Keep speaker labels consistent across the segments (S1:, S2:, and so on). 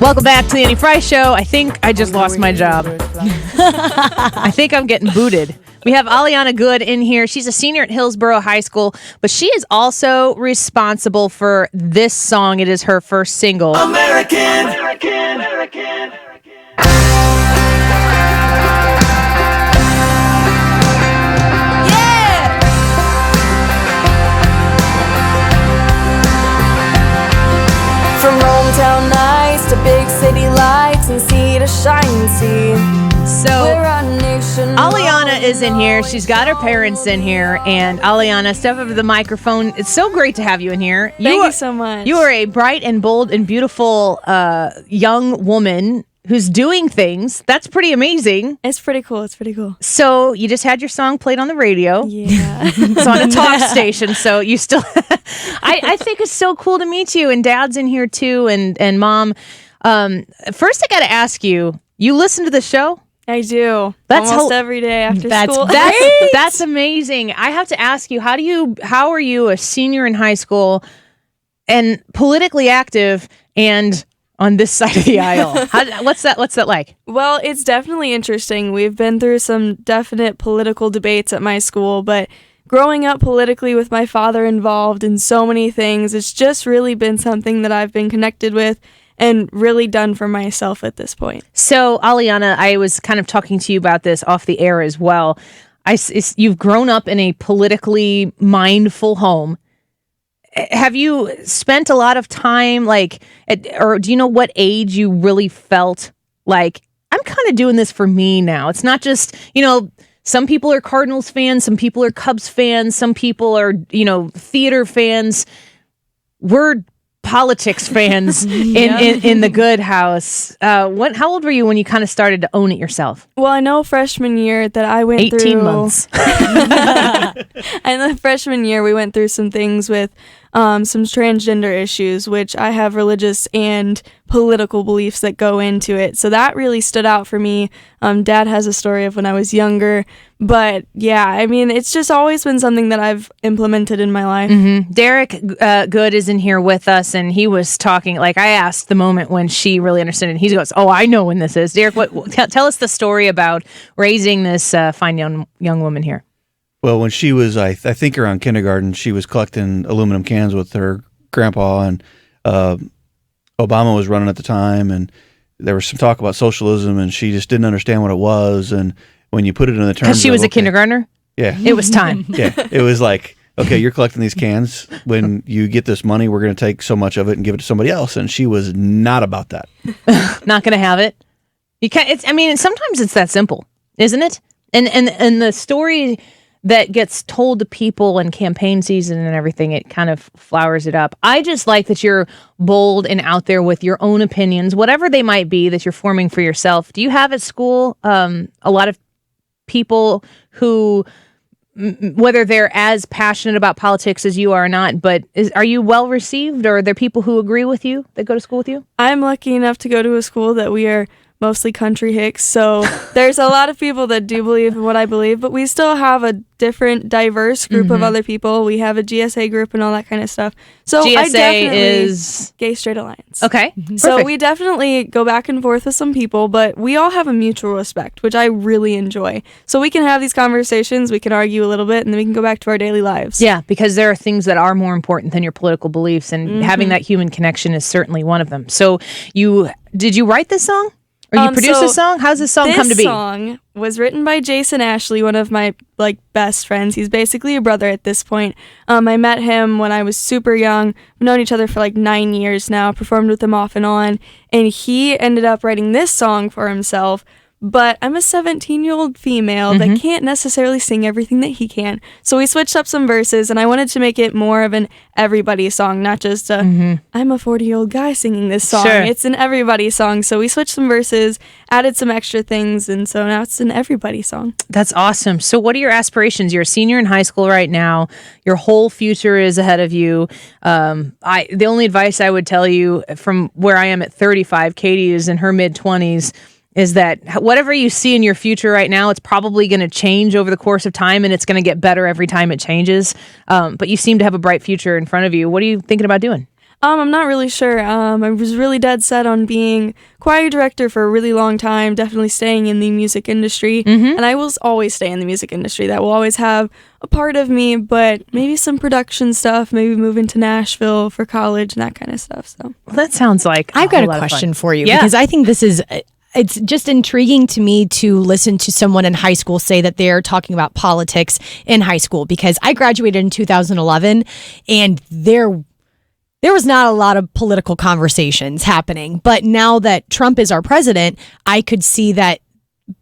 S1: Welcome back to the Annie Frey Show. I think I just lost my job. I think I'm getting booted. We have Aliana Good in here. She's a senior at Hillsboro High School, but she is also responsible for this song. It is her first single.
S2: American. American. American.
S3: From hometown nights to big city lights and sea to shining sea.
S1: So, Aliana is in here. She's got her parents in here. And Aliana, step over to the microphone. It's so great to have you in here.
S3: Thank you so much.
S1: You are a bright and bold and beautiful young woman who's doing things. That's pretty amazing.
S3: It's pretty cool.
S1: So you just had your song played on the radio.
S3: Yeah.
S1: It's on a talk station, so you still... I think it's so cool to meet you, and Dad's in here too, and Mom. First, I got to ask you, you listen to the show?
S3: I do.
S1: That's
S3: almost every day after school.
S1: That's amazing. I have to ask you, how are you a senior in high school and politically active and on this side of the aisle? What's that like?
S3: Well, it's definitely interesting. We've been through some definite political debates at my school, but growing up politically with my father involved in so many things, it's just really been something that I've been connected with and really done for myself at this point.
S1: So, Aliana, I was kind of talking to you about this off the air as well. You've grown up in a politically mindful home. Have you spent a lot of time, or do you know what age you really felt like, I'm kind of doing this for me now? It's not just, some people are Cardinals fans, some people are Cubs fans, some people are, theater fans. We're politics fans in the good house. How old were you when you kind of started to own it yourself?
S3: Well, I know freshman year that I went
S1: 18
S3: through...
S1: 18 months.
S3: And the freshman year, we went through some things with some transgender issues, which I have religious and political beliefs that go into it. So that really stood out for me. Dad has a story of when I was younger. But yeah, I mean, it's just always been something that I've implemented in my life.
S1: Mm-hmm. Derek Good is in here with us, and he was talking, I asked the moment when she really understood it, and he goes, oh, I know when this is. Derek, tell us the story about raising this fine young woman here.
S4: Well, when she was, I think around kindergarten, she was collecting aluminum cans with her grandpa, and Obama was running at the time, and there was some talk about socialism, and she just didn't understand what it was. And when you put it in the terms,
S1: because she was a kindergartner,
S4: yeah,
S1: it was time.
S4: Yeah, it was like, okay, you're collecting these cans. When you get this money, we're going to take so much of it and give it to somebody else. And she was not about that.
S1: Not going to have it. You can't. Sometimes it's that simple, isn't it? And the story that gets told to people in campaign season and everything, it kind of flowers it up. I just like that you're bold and out there with your own opinions, whatever they might be, that you're forming for yourself. Do you have at school a lot of people who, whether they're as passionate about politics as you are or not, but are you well received, or are there people who agree with you that go to school with you?
S3: I'm lucky enough to go to a school that we are mostly country hicks, so there's a lot of people that do believe in what I believe, but we still have a different, diverse group of other people. We have a GSA group and all that kind of stuff. So
S1: GSA is
S3: Gay Straight Alliance.
S1: Okay.
S3: So we definitely go back and forth with some people, but we all have a mutual respect, which I really enjoy. So we can have these conversations, we can argue a little bit, and then we can go back to our daily lives.
S1: Yeah, because there are things that are more important than your political beliefs, and having that human connection is certainly one of them. So did you write this song? Or you produced this song? How's this song come to be?
S3: This song was written by Jason Ashley, one of my best friends. He's basically a brother at this point. I met him when I was super young. We've known each other for 9 years now, performed with him off and on, and he ended up writing this song for himself. But I'm a 17-year-old female that can't necessarily sing everything that he can. So we switched up some verses, and I wanted to make it more of an everybody song, not just I'm a 40-year-old guy singing this song.
S1: Sure.
S3: It's an everybody song. So we switched some verses, added some extra things, and so now it's an everybody song.
S1: That's awesome. So what are your aspirations? You're a senior in high school right now. Your whole future is ahead of you. The only advice I would tell you from where I am at 35, Katie is in her mid-20s, is that whatever you see in your future right now, it's probably going to change over the course of time, and it's going to get better every time it changes. But you seem to have a bright future in front of you. What are you thinking about doing?
S3: I'm not really sure. I was really dead set on being choir director for a really long time, definitely staying in the music industry. And I will always stay in the music industry. That will always have a part of me, but maybe some production stuff, maybe moving to Nashville for college and that kind of stuff. So
S1: Well, that sounds like
S5: I've got a
S1: lot of
S5: question
S1: fun.
S5: for you
S1: Yeah.
S5: because I think this is it's just intriguing to me to listen to someone in high school say that they're talking about politics in high school, because I graduated in 2011 and there was not a lot of political conversations happening. But now that Trump is our president, I could see that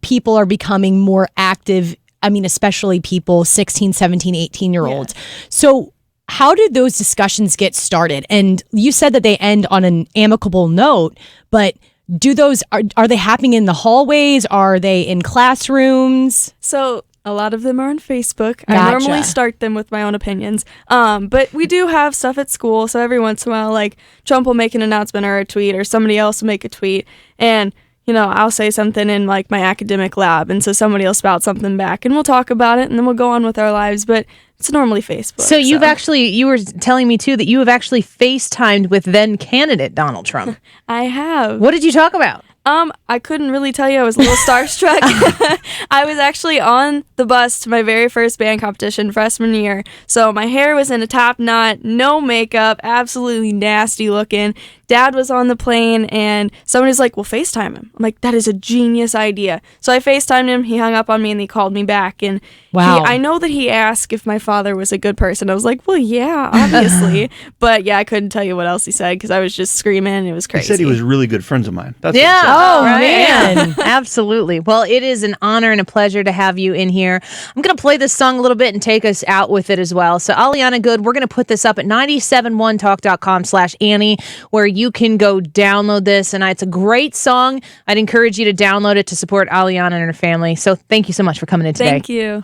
S5: people are becoming more active. I mean, especially people 16, 17, 18-year-olds. So how did those discussions get started? And you said that they end on an amicable note, but do those are they happening in the hallways? Are they in classrooms?
S3: So a lot of them are on Facebook.
S5: Gotcha.
S3: I normally start them with my own opinions. But we do have stuff at school. So every once in a while, like Trump will make an announcement or a tweet, or somebody else will make a tweet. And, I'll say something in like my academic lab. And so somebody will spout something back and we'll talk about it and then we'll go on with our lives. But it's normally Facebook.
S1: So you were telling me too that you have actually FaceTimed with then candidate Donald Trump.
S3: I have.
S1: What did you talk about?
S3: I couldn't really tell you. I was a little starstruck. I was actually on the bus to my very first band competition freshman year. So my hair was in a top knot, no makeup, absolutely nasty looking. Dad was on the plane and somebody was like, well, FaceTime him. I'm like, that is a genius idea. So I FaceTimed him. He hung up on me and he called me back. And
S5: Wow.
S3: I know that he asked if my father was a good person. I was like, well, yeah, obviously. But yeah, I couldn't tell you what else he said because I was just screaming. It was
S4: He
S3: crazy.
S4: said he was really good friends of mine. That's what he
S1: Yeah.
S4: said.
S5: Oh,
S1: Right.
S5: man.
S1: Absolutely. Well, it is an honor and a pleasure to have you in here. I'm going to play this song a little bit and take us out with it as well. So, Aliana Good, we're going to put this up at 971talk.com/Annie, where you can go download this. And it's a great song. I'd encourage you to download it to support Aliana and her family. So, thank you so much for coming in today.
S3: Thank you.